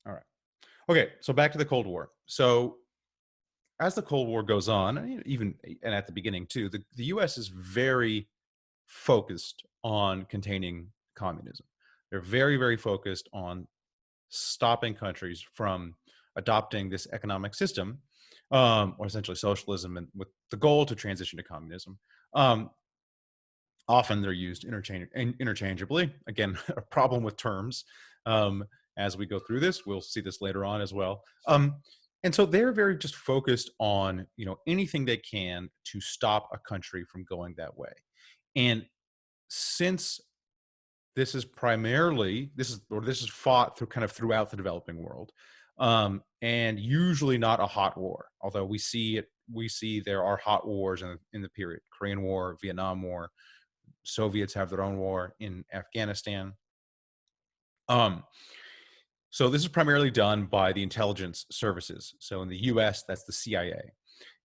All right. Okay. So back to the Cold War. So as the Cold War goes on, and even and at the beginning too, the U.S. is very focused on containing communism. They're very, very focused on stopping countries from adopting this economic system, or essentially socialism, and with the goal to transition to communism. Um, Often they're used interchangeably. Again, a problem with terms. Um, as we go through this, we'll see this later on as well. And so they're very just focused on anything they can to stop a country from going that way. And since this is fought through kind of throughout the developing world, and usually not a hot war, although we see there are hot wars in the period: Korean War, Vietnam War. Soviets have their own war in Afghanistan. um so this is primarily done by the intelligence services. So in the US, that's the CIA.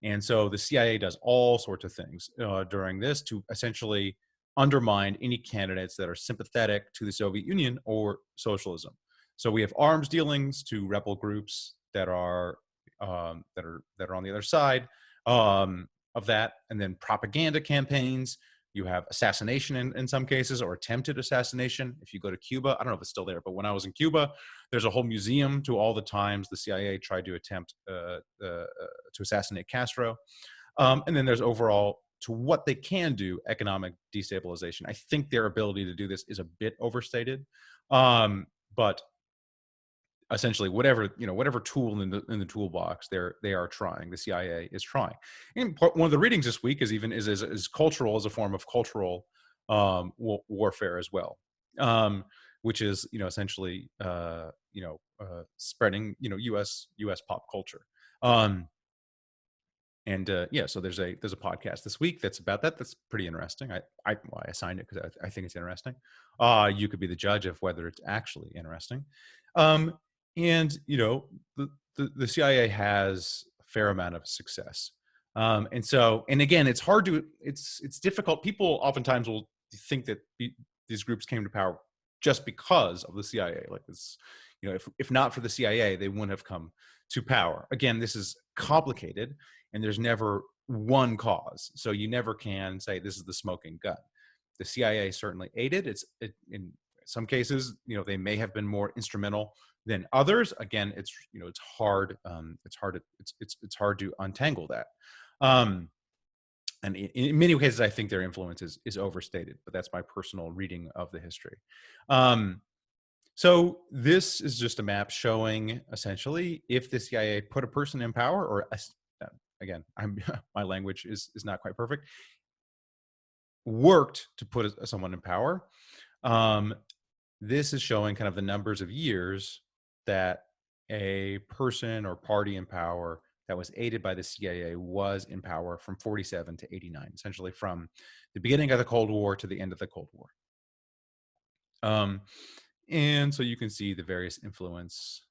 And so the CIA does all sorts of things during this to essentially undermine any candidates that are sympathetic to the Soviet Union or socialism. So we have arms dealings to rebel groups that are on the other side of that, and then propaganda campaigns. You have assassination in some cases, or attempted assassination. If you go to Cuba, I don't know if it's still there, but when I was in Cuba, there's a whole museum to all the times the CIA tried to attempt to assassinate Castro. And then there's overall, to what they can do, economic destabilization. I think their ability to do this is a bit overstated, but essentially whatever tool in the toolbox they are trying. The CIA is trying. And one of the readings this week is cultural, as a form of cultural warfare as well, which is essentially spreading US pop culture. And yeah, so there's a podcast this week that's about that. That's pretty interesting. I assigned it because I think it's interesting. You could be the judge of whether it's actually interesting. Um, and the CIA has a fair amount of success. And again, it's difficult. People oftentimes will think that these groups came to power just because of the CIA. Like this, if not for the CIA, they wouldn't have come to power. Again, this is complicated, and there's never one cause. So you never can say this is the smoking gun. The CIA certainly aided. In some cases, they may have been more instrumental than others. Again, it's hard. It's hard to untangle that. And in many cases, I think their influence is overstated. But that's my personal reading of the history. So this is just a map showing essentially if the CIA put a person in power, or again, my language is not quite perfect, worked to put someone in power. This is showing kind of the numbers of years that a person or party in power that was aided by the CIA was in power, from 47 to 89, essentially from the beginning of the Cold War to the end of the Cold War. And so you can see the various influence,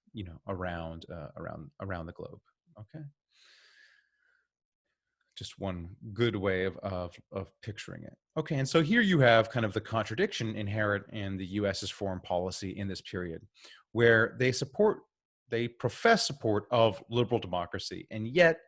around the globe. Okay. Just one good way of picturing it. Okay, and so here you have kind of the contradiction inherent in the US's foreign policy in this period, where they profess support of liberal democracy, and yet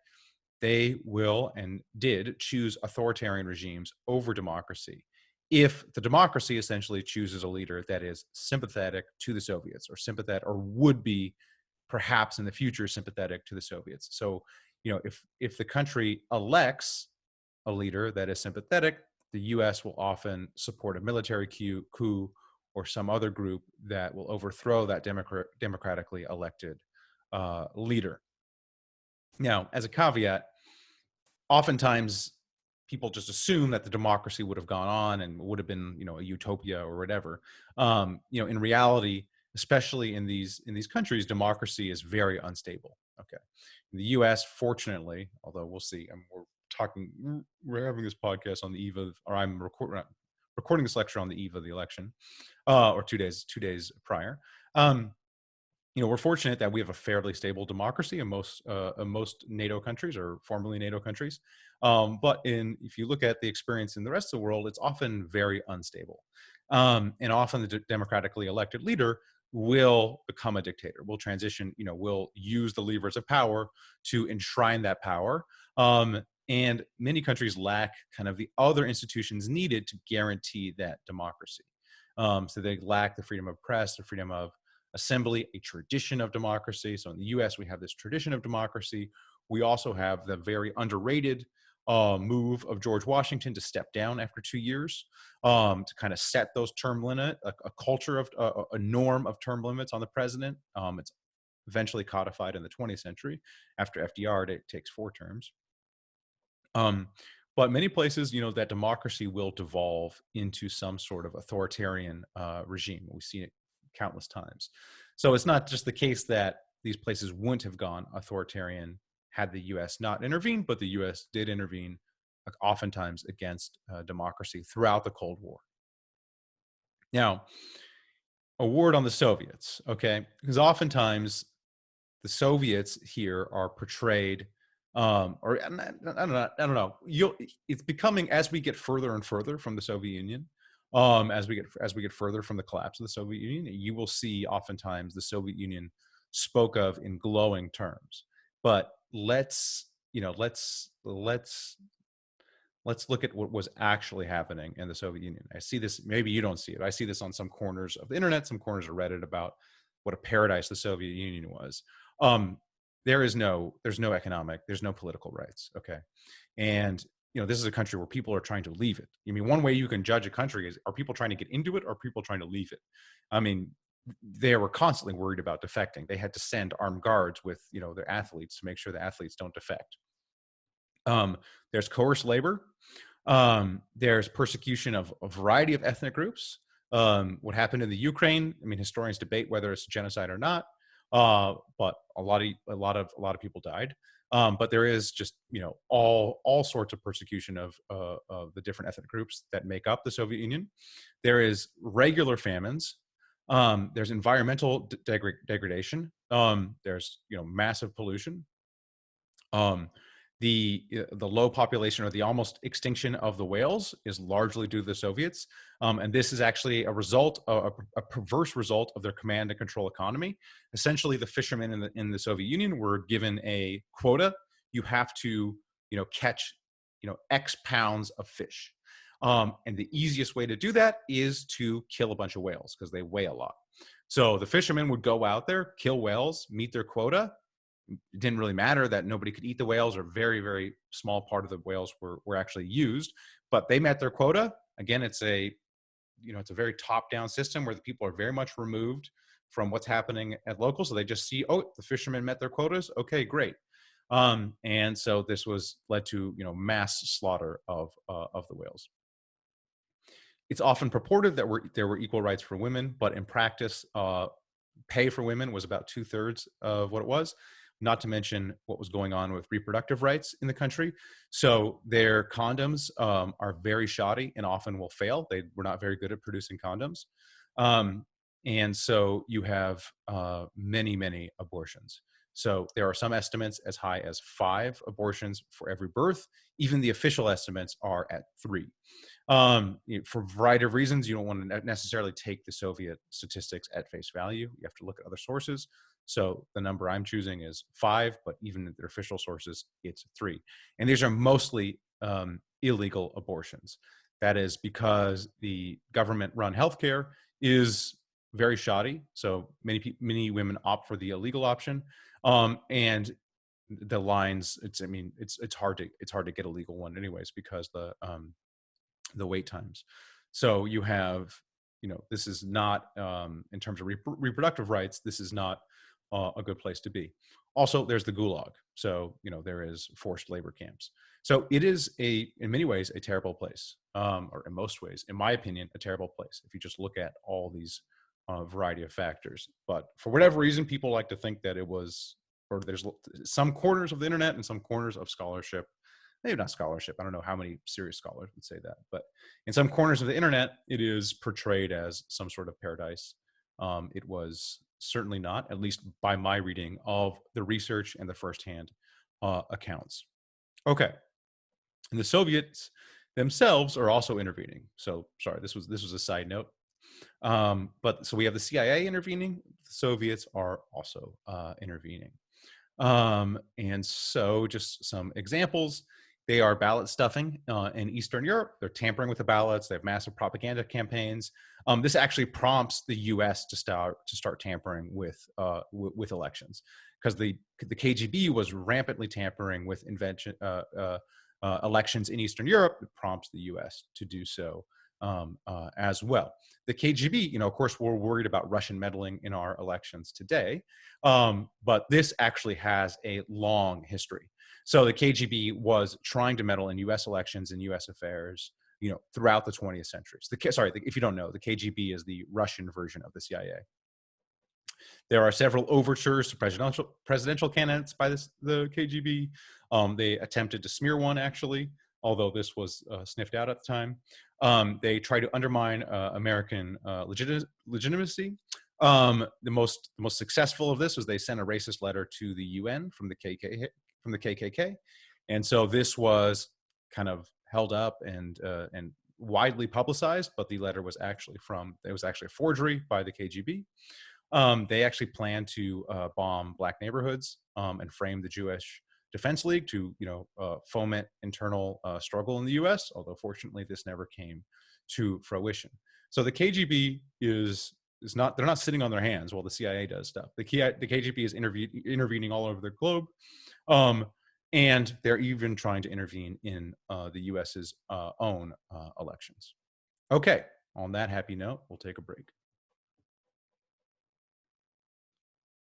they will and did choose authoritarian regimes over democracy if the democracy essentially chooses a leader that is sympathetic to the Soviets, or sympathetic, or would be perhaps in the future sympathetic to the Soviets. So, if the country elects a leader that is sympathetic, the US will often support a military coup or some other group that will overthrow that democratically elected leader. Now, as a caveat, oftentimes people just assume that the democracy would have gone on and would have been, a utopia or whatever. In reality, especially in these countries, democracy is very unstable. Okay, in the U.S., fortunately, although we'll see, we're having this podcast on the eve of, or I'm recording this lecture on the eve of the election, or 2 days prior. We're fortunate that we have a fairly stable democracy in most NATO countries, or formerly NATO countries. But if you look at the experience in the rest of the world, it's often very unstable. And often the democratically elected leader will become a dictator, will transition, will use the levers of power to enshrine that power. And many countries lack kind of the other institutions needed to guarantee that democracy. So they lack the freedom of press, the freedom of assembly, a tradition of democracy. So in the US, we have this tradition of democracy. We also have the very underrated move of George Washington to step down after 2 years, to kind of set those term limit, a culture of a norm of term limits on the president. It's eventually codified in the 20th century. After FDR, it takes 4 terms. Um, but many places, that democracy will devolve into some sort of authoritarian regime. We've seen it countless times. So it's not just the case that these places wouldn't have gone authoritarian had the U.S. not intervened, but the U.S. did intervene, oftentimes against democracy throughout the Cold War. Now, a word on the Soviets, okay? Because oftentimes the Soviets here are portrayed, or I don't know. It's becoming, as we get further and further from the Soviet Union, as we get further from the collapse of the Soviet Union, you will see oftentimes the Soviet Union spoke of in glowing terms. But let's look at what was actually happening in the Soviet Union. I see this, maybe you don't see it. I see this on some corners of the internet, some corners of Reddit, about what a paradise the Soviet Union was. There's no economic, there's no political rights. Okay. And, this is a country where people are trying to leave it. I mean, one way you can judge a country is, are people trying to get into it, or are people trying to leave it? I mean, they were constantly worried about defecting. They had to send armed guards with, their athletes to make sure the athletes don't defect. There's coerced labor. There's persecution of a variety of ethnic groups. What happened in the Ukraine, I mean, historians debate whether it's genocide or not, but a lot of people died. But there is just, all sorts of persecution of the different ethnic groups that make up the Soviet Union. There is regular famines. There's environmental degradation. There's, massive pollution. The low population, or the almost extinction of the whales, is largely due to the Soviets. And this is actually a perverse result of their command and control economy. Essentially, the fishermen in the Soviet Union were given a quota. You have to, catch, X pounds of fish. And the easiest way to do that is to kill a bunch of whales, because they weigh a lot. So the fishermen would go out there, kill whales, meet their quota. It didn't really matter that nobody could eat the whales, or very, very small part of the whales were actually used, but they met their quota. Again, it's a very top-down system where the people are very much removed from what's happening at local. So they just see, oh, the fishermen met their quotas. Okay, great. And so this led to, mass slaughter of the whales. It's often purported that there were equal rights for women, but in practice, pay for women was about 2/3 of what it was. Not to mention what was going on with reproductive rights in the country. So their condoms are very shoddy and often will fail. They were not very good at producing condoms. And so you have many, many abortions. So there are some estimates as high as 5 abortions for every birth. Even the official estimates are at 3. For a variety of reasons, you don't want to necessarily take the Soviet statistics at face value. You have to look at other sources. So the number I'm choosing is 5, but even in their official sources, it's 3. And these are mostly illegal abortions. That is because the government-run healthcare is very shoddy. So many women opt for the illegal option, and the lines. It's hard to get a legal one anyways, because the wait times. So you have, this is not, in terms of reproductive rights, this is not a good place to be. Also, there's the Gulag. So, there is forced labor camps. So it is in many ways, a terrible place, or in most ways, in my opinion, a terrible place, if you just look at all these variety of factors. But for whatever reason, people like to think that it was, or there's some corners of the internet and some corners of scholarship, maybe not scholarship, I don't know how many serious scholars would say that, but in some corners of the internet, it is portrayed as some sort of paradise. It was certainly not, at least by my reading of the research and the firsthand accounts. Okay, and the Soviets themselves are also intervening. So, sorry, this was a side note. But so we have the CIA intervening. The Soviets are also intervening. And so just some examples. They are ballot stuffing in Eastern Europe. They're tampering with the ballots. They have massive propaganda campaigns. This actually prompts the U.S. to start tampering with elections, because the KGB was rampantly tampering with elections in Eastern Europe. It prompts the U.S. to do so as well. The KGB, of course, we're worried about Russian meddling in our elections today, but this actually has a long history. So the KGB was trying to meddle in U.S. elections and U.S. affairs, throughout the 20th century. So if you don't know, the KGB is the Russian version of the CIA. There are several overtures to presidential candidates by the KGB. They attempted to smear one, actually, although this was sniffed out at the time. They tried to undermine American legitimacy. The most successful of this was they sent a racist letter to the UN from the KKK, and so this was kind of held up and widely publicized. But the letter was actually a forgery by the KGB. They actually planned to bomb black neighborhoods and frame the Jewish Defense League to, foment internal struggle in the U.S. Although fortunately, this never came to fruition. So the KGB is not, they're not sitting on their hands while the CIA does stuff. The KGB is intervening all over the globe, and they're even trying to intervene in the U.S.'s own elections. Okay, on that happy note, we'll take a break.